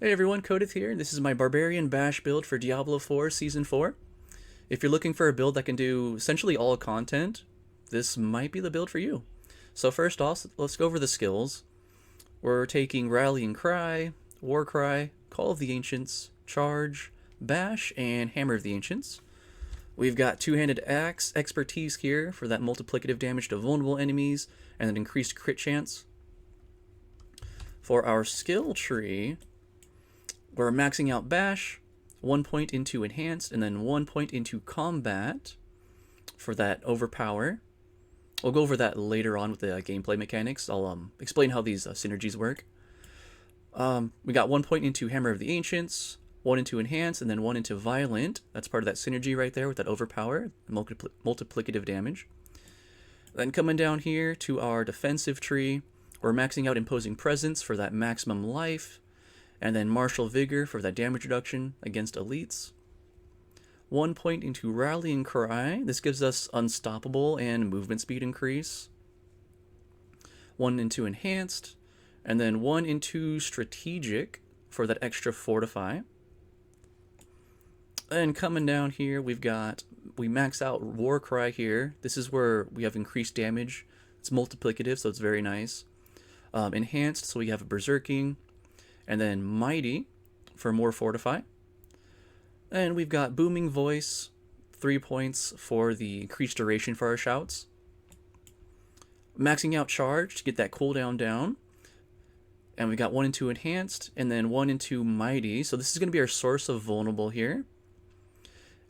Hey everyone, Codeth here. This is my Barbarian Bash build for Diablo 4 Season 4. If you're looking for a build that can do essentially all content, this might be the build for you. So first off, let's go over the skills. We're taking Rallying Cry, War Cry, Call of the Ancients, Charge, Bash, and Hammer of the Ancients. We've got Two-Handed Axe expertise here for that multiplicative damage to vulnerable enemies and an increased crit chance. For our skill tree, we're maxing out Bash, 1 point into Enhanced, and then 1 point into Combat for that Overpower. We'll go over that later on with the gameplay mechanics. I'll explain how these synergies work. We got 1 point into Hammer of the Ancients, 1 into Enhance, and then 1 into Violent. That's part of that synergy right there with that Overpower, multiplicative damage. Then coming down here to our defensive tree, we're maxing out Imposing Presence for that maximum life, and then Martial Vigor for that damage reduction against elites. 1 point into Rallying Cry. This gives us Unstoppable and movement speed increase. 1 into Enhanced, and then 1 into Strategic for that extra Fortify. And coming down here, we max out War Cry here. This is where we have increased damage. It's multiplicative, so it's very nice. Enhanced, so we have Berserking. And then Mighty for more Fortify. And we've got Booming Voice, 3 points for the increased duration for our shouts. Maxing out Charge to get that cooldown down. And we got 1 into Enhanced, and then 1 into Mighty. So this is going to be our source of vulnerable here.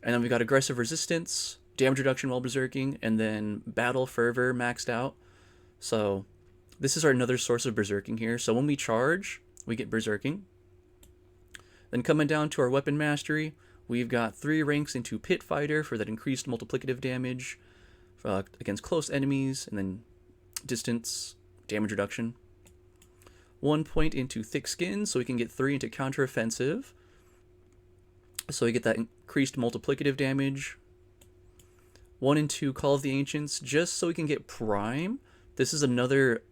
And then we got Aggressive Resistance, damage reduction while berserking, and then Battle Fervor maxed out. So this is another source of berserking here. So when we charge, we get berserking. Then coming down to our weapon mastery, we've got 3 ranks into Pit Fighter for that increased multiplicative damage against close enemies, and then distance damage reduction. 1 point into Thick Skin, so we can get 3 into counteroffensive. So we get that increased multiplicative damage. 1 into Call of the Ancients, just so we can get Prime. This is another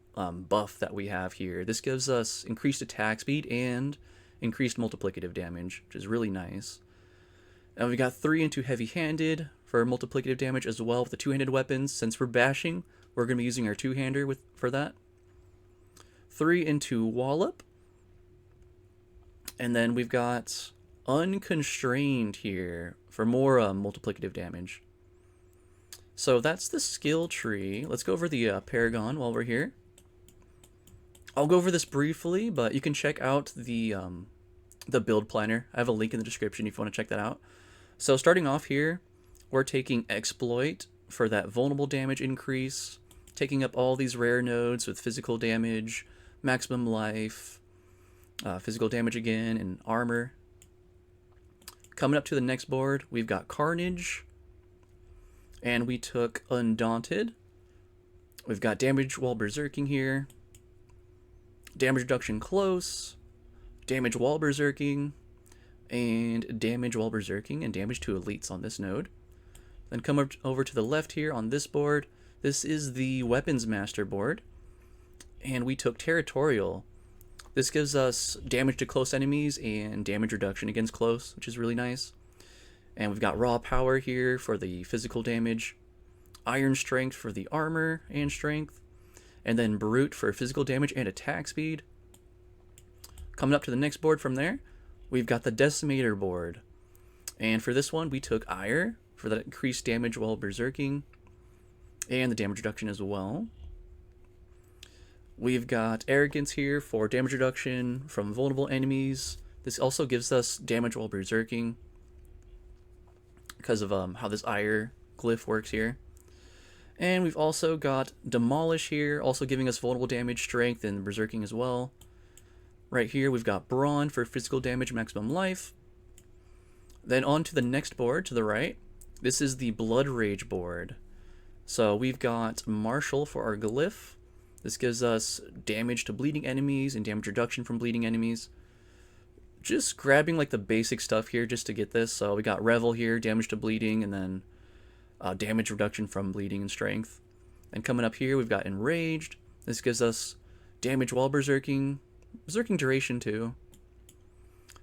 buff that we have here. This gives us increased attack speed and increased multiplicative damage, which is really nice. And we got 3 into Heavy-Handed for multiplicative damage as well with the two-handed weapons. Since we're bashing, we're going to be using our two-hander for that. 3 into Wallop. And then we've got Unconstrained here for more multiplicative damage. So that's the skill tree. Let's go over the Paragon while we're here. I'll go over this briefly, but you can check out the build planner. I have a link in the description if you want to check that out. So starting off here, we're taking Exploit for that vulnerable damage increase, taking up all these rare nodes with physical damage, maximum life, physical damage again, and armor. Coming up to the next board, we've got Carnage, and we took Undaunted. We've got damage while berserking here, damage reduction close, damage while berserking, and damage while berserking, and damage to elites on this node. Then come over to the left here on this board. This is the Weapons Master board, and we took Territorial. This gives us damage to close enemies and damage reduction against close, which is really nice. And we've got Raw Power here for the physical damage, Iron Strength for the armor and strength, and then Brute for physical damage and attack speed. Coming up to the next board from there, we've got the Decimator board. And for this one, we took Ire for that increased damage while berserking, and the damage reduction as well. We've got Arrogance here for damage reduction from vulnerable enemies. This also gives us damage while berserking because of how this Ire glyph works here. And we've also got Demolish here, also giving us vulnerable damage, strength, and berserking as well. Right here we've got Brawn for physical damage, maximum life. Then on to the next board to the right. This is the Blood Rage board. So we've got Martial for our glyph. This gives us damage to bleeding enemies and damage reduction from bleeding enemies. Just grabbing like the basic stuff here just to get this. So we got Revel here, damage to bleeding, and then damage reduction from bleeding and strength. And coming up here, we've got Enraged. This gives us damage while berserking, berserking duration too.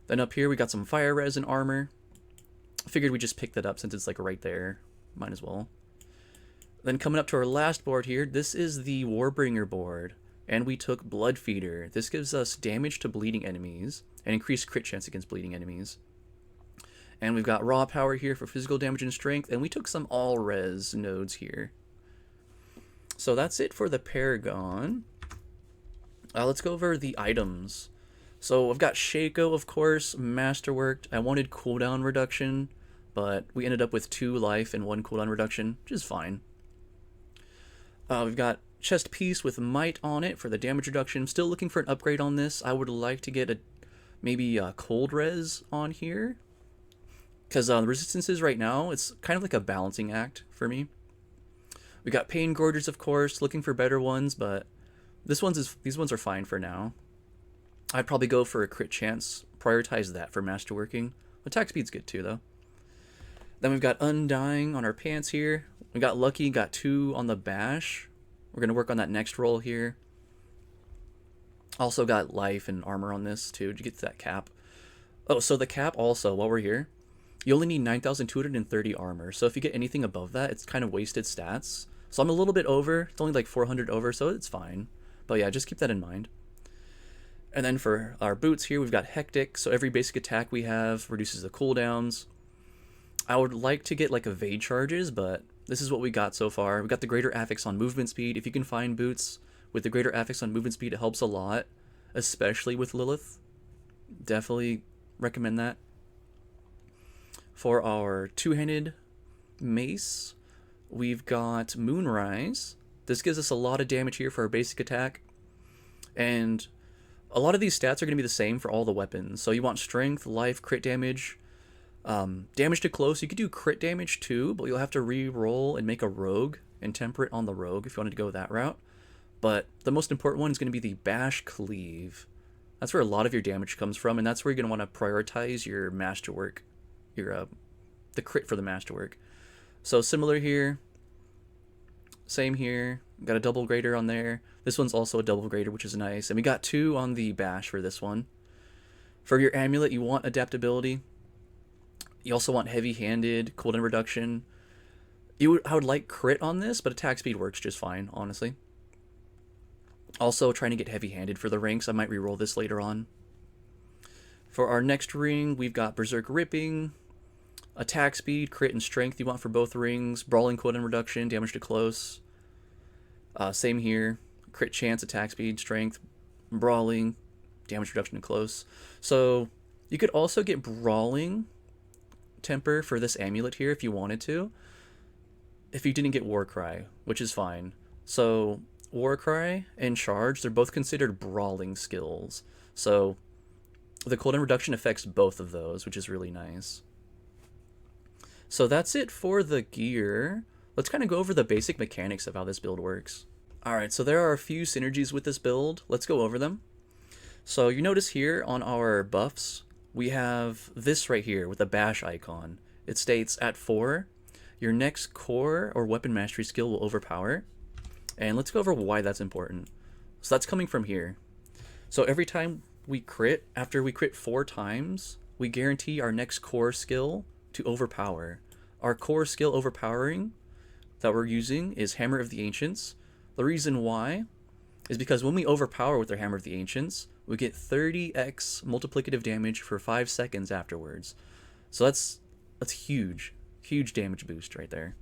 Then up here we got some fire res and armor. I figured we just pick that up since it's like right there. Might as well. Then coming up to our last board here, this is the Warbringer board. And we took Blood Feeder. This gives us damage to bleeding enemies and increased crit chance against bleeding enemies. And we've got raw power here for physical damage and strength, and we took some all res nodes here. So that's it for the Paragon. Let's go over the items. So I've got Shaco, of course, Masterworked. I wanted cooldown reduction, but we ended up with 2 life and 1 cooldown reduction, which is fine. We've got Chest Piece with Might on it for the damage reduction. Still looking for an upgrade on this. I would like to get maybe a cold res on here, because the resistances right now, it's kind of like a balancing act for me. We got Pain Gorgers, of course, looking for better ones, but these ones are fine for now. I'd probably go for a crit chance, prioritize that for masterworking. Attack speed's good too, though. Then we've got Undying on our pants here. We got Lucky, got 2 on the Bash. We're going to work on that next roll here. Also got life and armor on this too to get to that cap. Oh, so the cap also, while we're here, you only need 9,230 armor. So if you get anything above that, it's kind of wasted stats. So I'm a little bit over. It's only like 400 over, so it's fine. But yeah, just keep that in mind. And then for our boots here, we've got Hectic. So every basic attack we have reduces the cooldowns. I would like to get like evade charges, but this is what we got so far. We got the greater affix on movement speed. If you can find boots with the greater affix on movement speed, it helps a lot, especially with Lilith. Definitely recommend that. For our two-handed mace, we've got Moonrise. This gives us a lot of damage here for our basic attack. And a lot of these stats are going to be the same for all the weapons. So you want strength, life, crit damage, damage to close. You could do crit damage too, but you'll have to re-roll and make a rogue and temper it on the rogue if you wanted to go that route. But the most important one is going to be the Bash Cleave. That's where a lot of your damage comes from, and that's where you're going to want to prioritize your masterwork, the crit for the masterwork. So similar here, same here. Got a double grader on there. This one's also a double grader, which is nice. And we got 2 on the Bash for this one. For your amulet, you want adaptability. You also want heavy-handed, cooldown reduction. I would like crit on this, but attack speed works just fine, honestly. Also, trying to get heavy-handed for the ranks. I might reroll this later on. For our next ring, we've got Berserk Ripping, attack speed, crit, and strength you want for both rings, brawling cooldown reduction, damage to close. Same here, crit chance, attack speed, strength, brawling, damage reduction to close. So you could also get brawling temper for this amulet here if you wanted to, if you didn't get Warcry, which is fine. So Warcry and Charge, they're both considered brawling skills. So the cooldown reduction affects both of those, which is really nice. So that's it for the gear. Let's kind of go over the basic mechanics of how this build works. Alright, so there are a few synergies with this build. Let's go over them. So you notice here on our buffs, we have this right here with a bash icon. It states at 4, your next core or weapon mastery skill will overpower. And let's go over why that's important. So that's coming from here. So every time we crit, after we crit 4 times, we guarantee our next core skill to overpower. Our core skill overpowering that we're using is Hammer of the Ancients. The reason why is because when we overpower with our Hammer of the Ancients, we get 30x multiplicative damage for 5 seconds afterwards. So that's huge damage boost right there.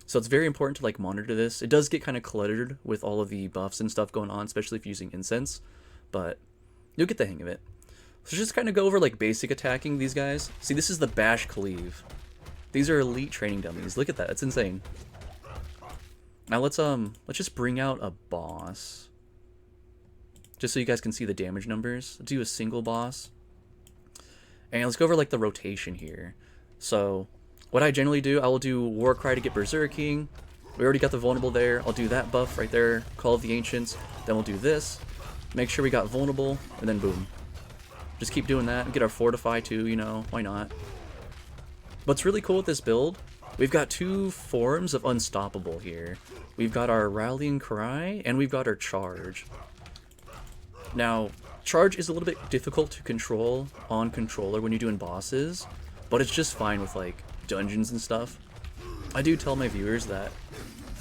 So it's very important to like monitor this. It does get kind of cluttered with all of the buffs and stuff going on, especially if you're using incense, but you'll get the hang of it. So just kind of go over like basic attacking these guys. See, this is the Bash Cleave. These are elite training dummies. Look at that. It's insane. Now let's just bring out a boss. Just so you guys can see the damage numbers. Let's do a single boss. And let's go over like the rotation here. So what I generally do, I will do Warcry to get Berserking. We already got the vulnerable there. I'll do that buff right there, Call of the Ancients. Then we'll do this. Make sure we got vulnerable, and then boom. Just keep doing that. Get our Fortify too, you know, why not? What's really cool with this build, we've got 2 forms of Unstoppable here. We've got our Rallying Cry, and we've got our Charge. Now, Charge is a little bit difficult to control on controller when you're doing bosses, but it's just fine with like dungeons and stuff. I do tell my viewers that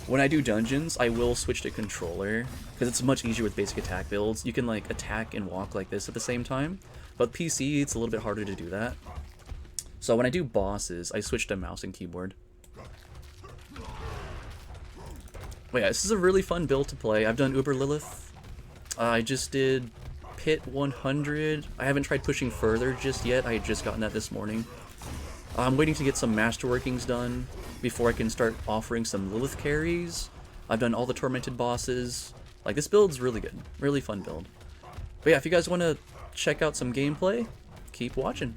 when I do dungeons, I will switch to controller because it's much easier with basic attack builds. You can like attack and walk like this at the same time, but PC it's a little bit harder to do that. So when I do bosses, I switch to mouse and keyboard. But yeah, this is a really fun build to play. I've done Uber Lilith. I just did Pit 100. I haven't tried pushing further just yet. I had just gotten that this morning. I'm waiting to get some masterworkings done before I can start offering some Lilith carries. I've done all the Tormented Bosses. Like, this build's really good. Really fun build. But yeah, if you guys want to check out some gameplay, keep watching.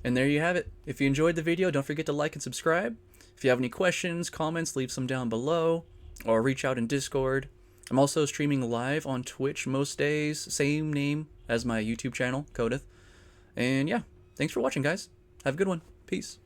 And there you have it. If you enjoyed the video, don't forget to like and subscribe. If you have any questions, comments, leave some down below, or reach out in Discord. I'm also streaming live on Twitch most days, same name as my YouTube channel, Codeth. And yeah, thanks for watching, guys. Have a good one. Peace.